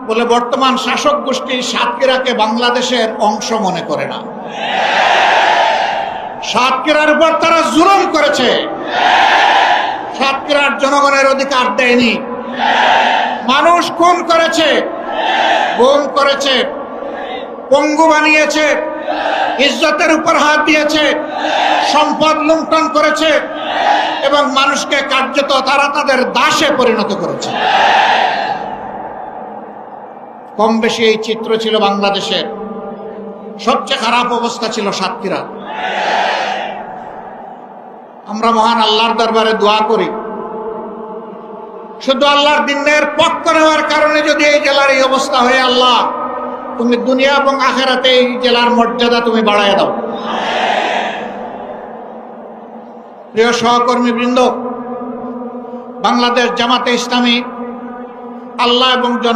বলে বর্তমান শাসক গোষ্ঠী সাতক্ষীরাকে বাংলাদেশের অংশ মনে করে না। সাতক্ষীরার উপর তারা জুলুম করেছে, সাতক্ষীরার জনগণের অধিকার দেয়নি, মানুষ খুন করেছে, গুম করেছে, পঙ্গু বানিয়েছে, ইজ্জতের উপর হাত দিয়েছে, সম্পদ লুণ্ঠন করেছে এবং মানুষকে কার্যত তারা তাদের দাসে পরিণত করেছে। কম বেশি এই চিত্র ছিল বাংলাদেশের। সবচেয়ে খারাপ অবস্থা ছিল সাতক্ষীরা। আমরা মহান আল্লাহর দরবারে দোয়া করি, শুধু আল্লাহর দ্বীনের পক্ষ নেওয়ার কারণে যদি এই জেলার এই অবস্থা হয়, আল্লাহ তুমি দুনিয়া এবং আখিরাতে এই জেলার মর্যাদা তুমি বাড়ায় দাও। প্রিয় সহকর্মী বৃন্দ, বাংলাদেশ জামাতে ইসলামী আল্লাহ এবং জন